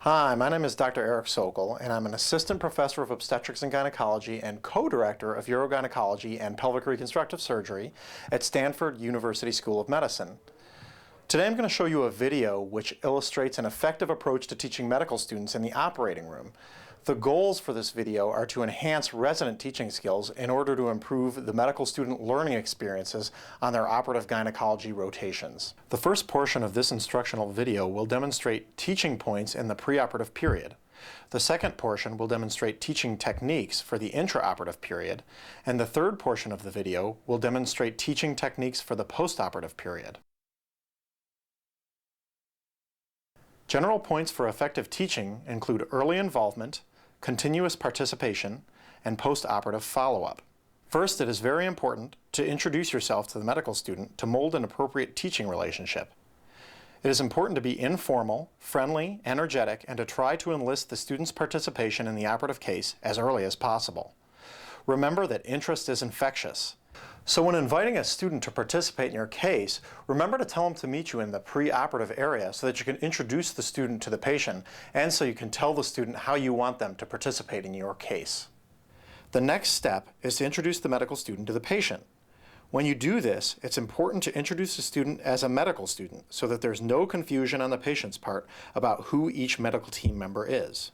Hi, my name is Dr. Eric Sokol, and I'm an assistant professor of obstetrics and gynecology and co-director of urogynecology and pelvic reconstructive surgery at Stanford University School of Medicine. Today I'm going to show you a video which illustrates an effective approach to teaching medical students in the operating room. The goals for this video are to enhance resident teaching skills in order to improve the medical student learning experiences on their operative gynecology rotations. The first portion of this instructional video will demonstrate teaching points in the preoperative period. The second portion will demonstrate teaching techniques for the intraoperative period, and the third portion of the video will demonstrate teaching techniques for the postoperative period. General points for effective teaching include early involvement, continuous participation, and postoperative follow-up. First, it is very important to introduce yourself to the medical student to mold an appropriate teaching relationship. It is important to be informal, friendly, energetic, and to try to enlist the student's participation in the operative case as early as possible. Remember that interest is infectious. So when inviting a student to participate in your case, remember to tell them to meet you in the preoperative area so that you can introduce the student to the patient and so you can tell the student how you want them to participate in your case. The next step is to introduce the medical student to the patient. When you do this, it's important to introduce the student as a medical student so that there's no confusion on the patient's part about who each medical team member is.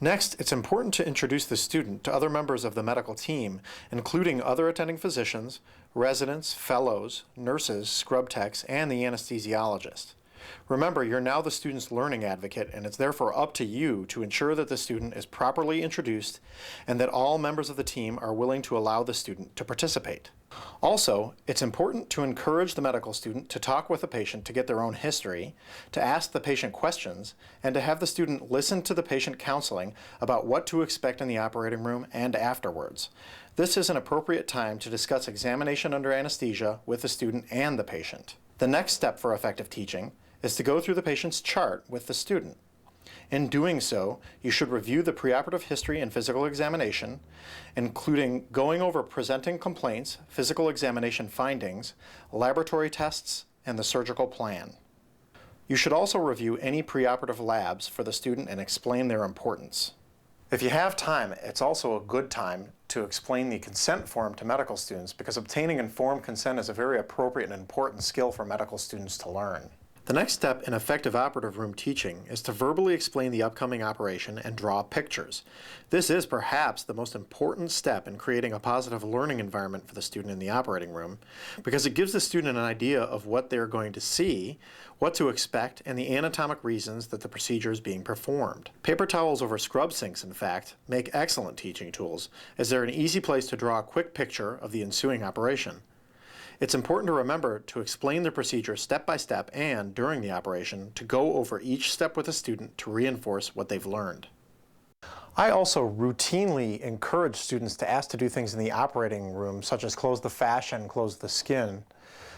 Next, it's important to introduce the student to other members of the medical team, including other attending physicians, residents, fellows, nurses, scrub techs, and the anesthesiologist. Remember, you're now the student's learning advocate, and it's therefore up to you to ensure that the student is properly introduced and that all members of the team are willing to allow the student to participate. Also, it's important to encourage the medical student to talk with the patient to get their own history, to ask the patient questions, and to have the student listen to the patient counseling about what to expect in the operating room and afterwards. This is an appropriate time to discuss examination under anesthesia with the student and the patient. The next step for effective teaching is to go through the patient's chart with the student. In doing so, you should review the preoperative history and physical examination, including going over presenting complaints, physical examination findings, laboratory tests, and the surgical plan. You should also review any preoperative labs for the student and explain their importance. If you have time, it's also a good time to explain the consent form to medical students because obtaining informed consent is a very appropriate and important skill for medical students to learn. The next step in effective operative room teaching is to verbally explain the upcoming operation and draw pictures. This is perhaps the most important step in creating a positive learning environment for the student in the operating room because it gives the student an idea of what they're going to see, what to expect, and the anatomic reasons that the procedure is being performed. Paper towels over scrub sinks, in fact, make excellent teaching tools as they're an easy place to draw a quick picture of the ensuing operation. It's important to remember to explain the procedure step by step and, during the operation, to go over each step with the student to reinforce what they've learned. I also routinely encourage students to ask to do things in the operating room, such as close the fascia and close the skin,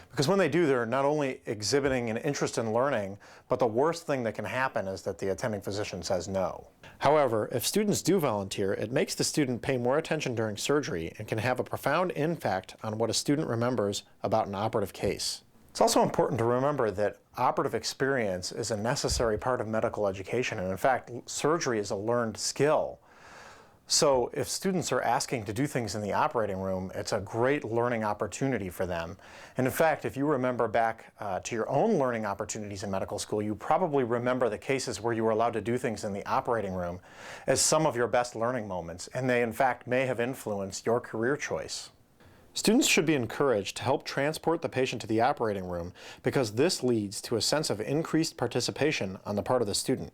because when they do, they're not only exhibiting an interest in learning, but the worst thing that can happen is that the attending physician says no. However, if students do volunteer, it makes the student pay more attention during surgery and can have a profound impact on what a student remembers about an operative case. It's also important to remember that operative experience is a necessary part of medical education, and in fact, surgery is a learned skill. So if students are asking to do things in the operating room, it's a great learning opportunity for them. And in fact, if you remember back to your own learning opportunities in medical school, you probably remember the cases where you were allowed to do things in the operating room as some of your best learning moments, and they in fact may have influenced your career choice. Students should be encouraged to help transport the patient to the operating room because this leads to a sense of increased participation on the part of the student.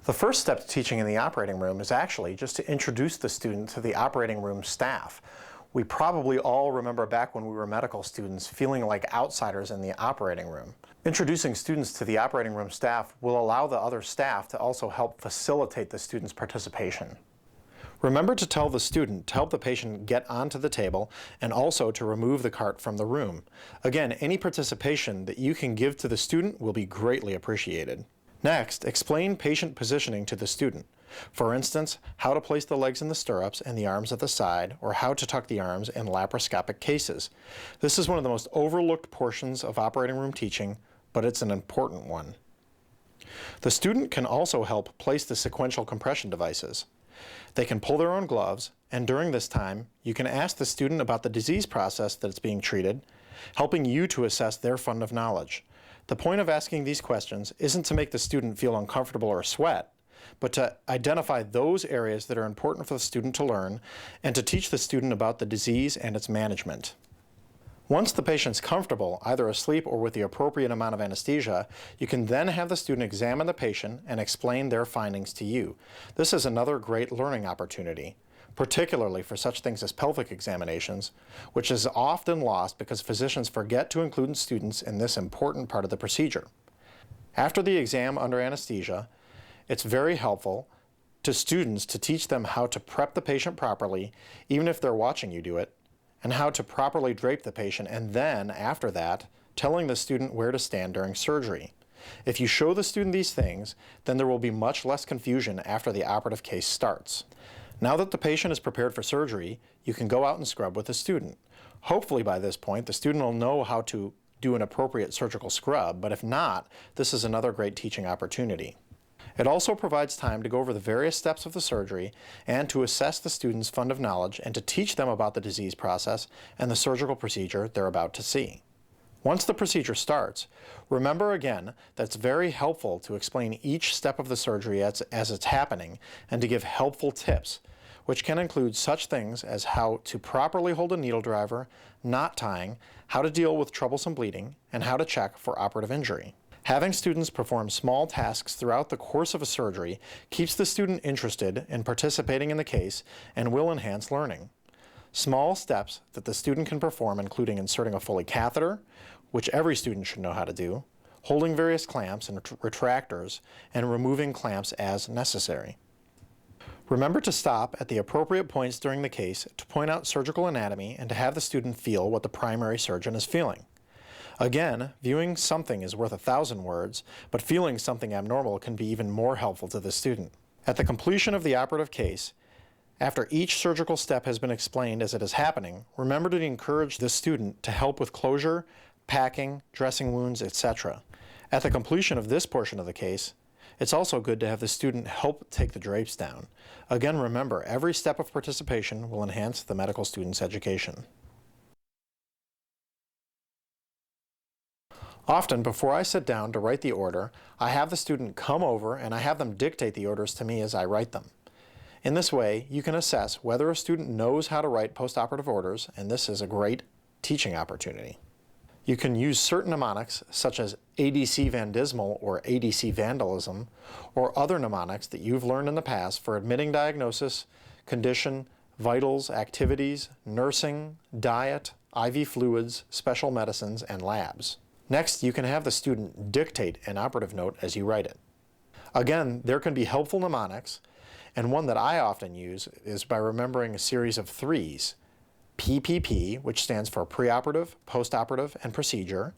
The first step to teaching in the operating room is actually just to introduce the student to the operating room staff. We probably all remember back when we were medical students feeling like outsiders in the operating room. Introducing students to the operating room staff will allow the other staff to also help facilitate the student's participation. Remember to tell the student to help the patient get onto the table and also to remove the cart from the room. Again, any participation that you can give to the student will be greatly appreciated. Next, explain patient positioning to the student. For instance, how to place the legs in the stirrups and the arms at the side, or how to tuck the arms in laparoscopic cases. This is one of the most overlooked portions of operating room teaching, but it's an important one. The student can also help place the sequential compression devices. They can pull their own gloves, and during this time, you can ask the student about the disease process that is being treated, helping you to assess their fund of knowledge. The point of asking these questions isn't to make the student feel uncomfortable or sweat, but to identify those areas that are important for the student to learn and to teach the student about the disease and its management. Once the patient's comfortable, either asleep or with the appropriate amount of anesthesia, you can then have the student examine the patient and explain their findings to you. This is another great learning opportunity, particularly for such things as pelvic examinations, which is often lost because physicians forget to include students in this important part of the procedure. After the exam under anesthesia, it's very helpful to students to teach them how to prep the patient properly, even if they're watching you do it, and how to properly drape the patient, and then, after that, telling the student where to stand during surgery. If you show the student these things, then there will be much less confusion after the operative case starts. Now that the patient is prepared for surgery, you can go out and scrub with the student. Hopefully by this point, the student will know how to do an appropriate surgical scrub, but if not, this is another great teaching opportunity. It also provides time to go over the various steps of the surgery and to assess the student's fund of knowledge and to teach them about the disease process and the surgical procedure they're about to see. Once the procedure starts, remember again that it's very helpful to explain each step of the surgery as it's happening and to give helpful tips, which can include such things as how to properly hold a needle driver, knot tying, how to deal with troublesome bleeding, and how to check for operative injury. Having students perform small tasks throughout the course of a surgery keeps the student interested in participating in the case and will enhance learning. Small steps that the student can perform including inserting a Foley catheter, which every student should know how to do, holding various clamps and retractors, and removing clamps as necessary. Remember to stop at the appropriate points during the case to point out surgical anatomy and to have the student feel what the primary surgeon is feeling. Again, viewing something is worth 1,000 words, but feeling something abnormal can be even more helpful to the student. At the completion of the operative case, after each surgical step has been explained as it is happening, remember to encourage the student to help with closure, packing, dressing wounds, etc. At the completion of this portion of the case, it's also good to have the student help take the drapes down. Again, remember, every step of participation will enhance the medical student's education. Often, before I sit down to write the order, I have the student come over and I have them dictate the orders to me as I write them. In this way, you can assess whether a student knows how to write postoperative orders, and this is a great teaching opportunity. You can use certain mnemonics, such as ADC vandismal or ADC vandalism, or other mnemonics that you've learned in the past for admitting diagnosis, condition, vitals, activities, nursing, diet, IV fluids, special medicines, and labs. Next, you can have the student dictate an operative note as you write it. Again, there can be helpful mnemonics, and one that I often use is by remembering a series of threes. PPP, which stands for preoperative, postoperative, and procedure.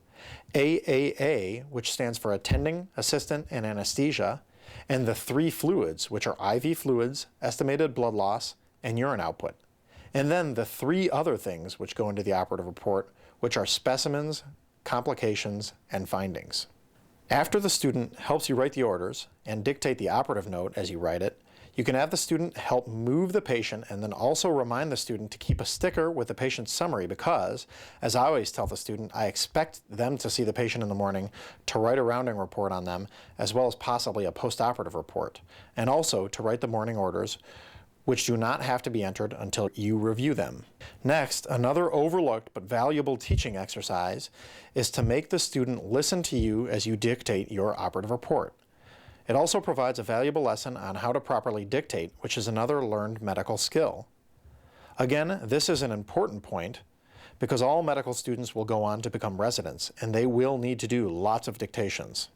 AAA, which stands for attending, assistant, and anesthesia. And the three fluids, which are IV fluids, estimated blood loss, and urine output. And then the three other things which go into the operative report, which are specimens, complications, and findings. After the student helps you write the orders and dictate the operative note as you write it, you can have the student help move the patient and then also remind the student to keep a sticker with the patient's summary because, as I always tell the student, I expect them to see the patient in the morning to write a rounding report on them as well as possibly a postoperative report, and also to write the morning orders, which do not have to be entered until you review them. Next, another overlooked but valuable teaching exercise is to make the student listen to you as you dictate your operative report. It also provides a valuable lesson on how to properly dictate, which is another learned medical skill. Again, this is an important point because all medical students will go on to become residents and they will need to do lots of dictations.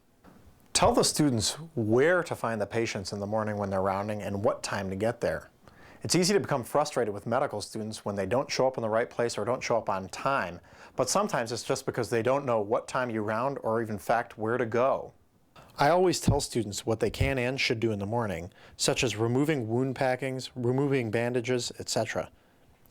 Tell the students where to find the patients in the morning when they're rounding and what time to get there. It's easy to become frustrated with medical students when they don't show up in the right place or don't show up on time, but sometimes it's just because they don't know what time you round or even in fact where to go. I always tell students what they can and should do in the morning, such as removing wound packings, removing bandages, etc.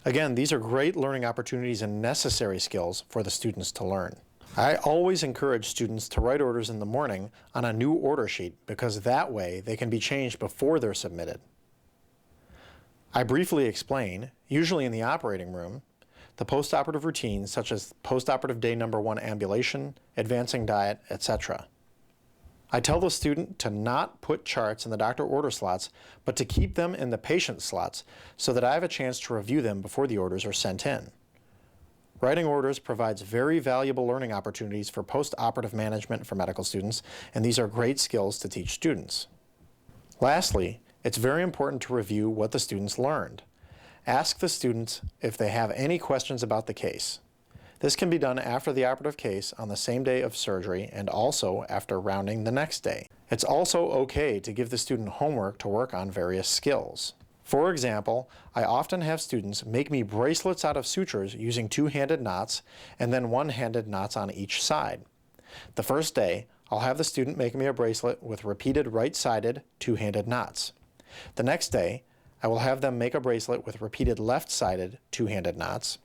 Again, these are great learning opportunities and necessary skills for the students to learn. I always encourage students to write orders in the morning on a new order sheet because that way they can be changed before they're submitted. I briefly explain, usually in the operating room, the postoperative routines such as postoperative day number 1 ambulation, advancing diet, etc. I tell the student to not put charts in the doctor order slots, but to keep them in the patient slots so that I have a chance to review them before the orders are sent in. Writing orders provides very valuable learning opportunities for postoperative management for medical students, and these are great skills to teach students. Lastly, it's very important to review what the students learned. Ask the students if they have any questions about the case. This can be done after the operative case on the same day of surgery and also after rounding the next day. It's also okay to give the student homework to work on various skills. For example, I often have students make me bracelets out of sutures using two-handed knots and then one-handed knots on each side. The first day, I'll have the student make me a bracelet with repeated right-sided two-handed knots. The next day, I will have them make a bracelet with repeated left-sided two-handed knots.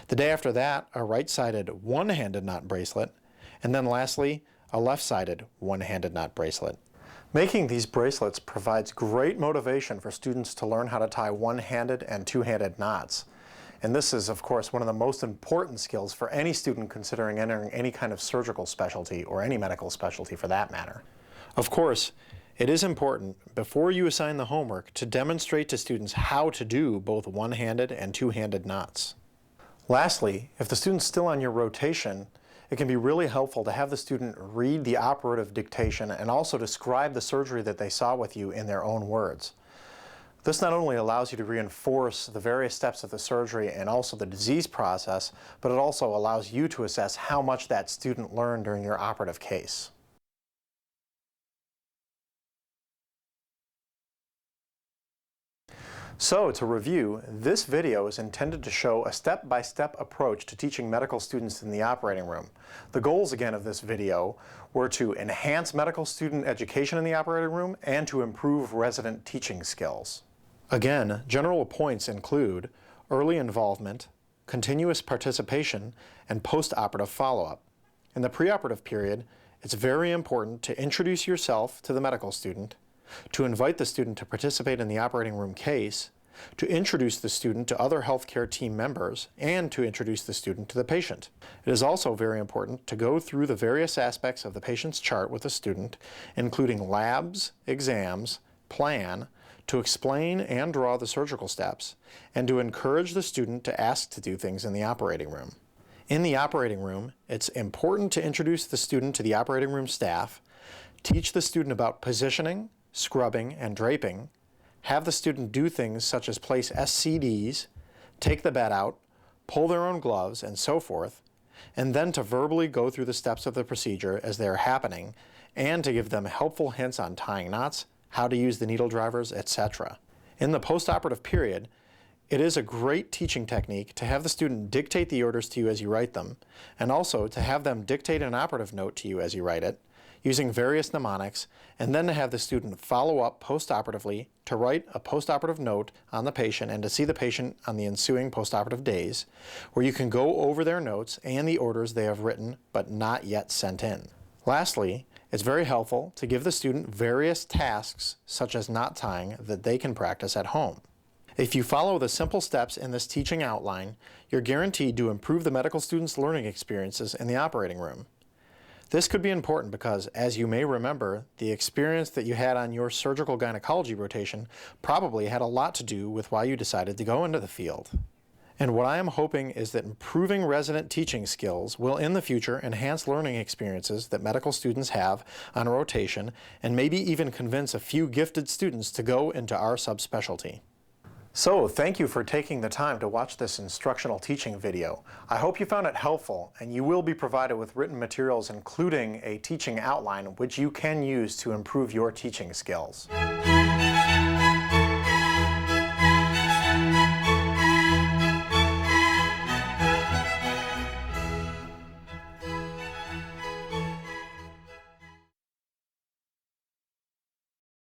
The day after that, a right-sided one-handed knot bracelet, and then lastly, a left-sided one-handed knot bracelet. Making these bracelets provides great motivation for students to learn how to tie one-handed and two-handed knots. And this is, of course, one of the most important skills for any student considering entering any kind of surgical specialty or any medical specialty for that matter. Of course, it is important, before you assign the homework, to demonstrate to students how to do both one-handed and two-handed knots. Lastly, if the student's still on your rotation, it can be really helpful to have the student read the operative dictation and also describe the surgery that they saw with you in their own words. This not only allows you to reinforce the various steps of the surgery and also the disease process, but it also allows you to assess how much that student learned during your operative case. So, to review, this video is intended to show a step-by-step approach to teaching medical students in the operating room. The goals, again, of this video were to enhance medical student education in the operating room and to improve resident teaching skills. Again, general points include early involvement, continuous participation, and post-operative follow-up. In the preoperative period, it's very important to introduce yourself to the medical student, to invite the student to participate in the operating room case, to introduce the student to other healthcare team members, and to introduce the student to the patient. It is also very important to go through the various aspects of the patient's chart with the student, including labs, exams, plan, to explain and draw the surgical steps, and to encourage the student to ask to do things in the operating room. In the operating room, it's important to introduce the student to the operating room staff, teach the student about positioning, scrubbing, and draping, have the student do things such as place SCDs, take the bed out, pull their own gloves, and so forth, and then to verbally go through the steps of the procedure as they are happening, and to give them helpful hints on tying knots, how to use the needle drivers, etc. In the postoperative period, it is a great teaching technique to have the student dictate the orders to you as you write them, and also to have them dictate an operative note to you as you write it, using various mnemonics, and then to have the student follow up postoperatively to write a postoperative note on the patient and to see the patient on the ensuing postoperative days, where you can go over their notes and the orders they have written but not yet sent in. Lastly, it's very helpful to give the student various tasks such as knot tying that they can practice at home. If you follow the simple steps in this teaching outline, you're guaranteed to improve the medical student's learning experiences in the operating room. This could be important because, as you may remember, the experience that you had on your surgical gynecology rotation probably had a lot to do with why you decided to go into the field. And what I am hoping is that improving resident teaching skills will in the future enhance learning experiences that medical students have on rotation and maybe even convince a few gifted students to go into our subspecialty. So, thank you for taking the time to watch this instructional teaching video. I hope you found it helpful, and you will be provided with written materials including a teaching outline which you can use to improve your teaching skills.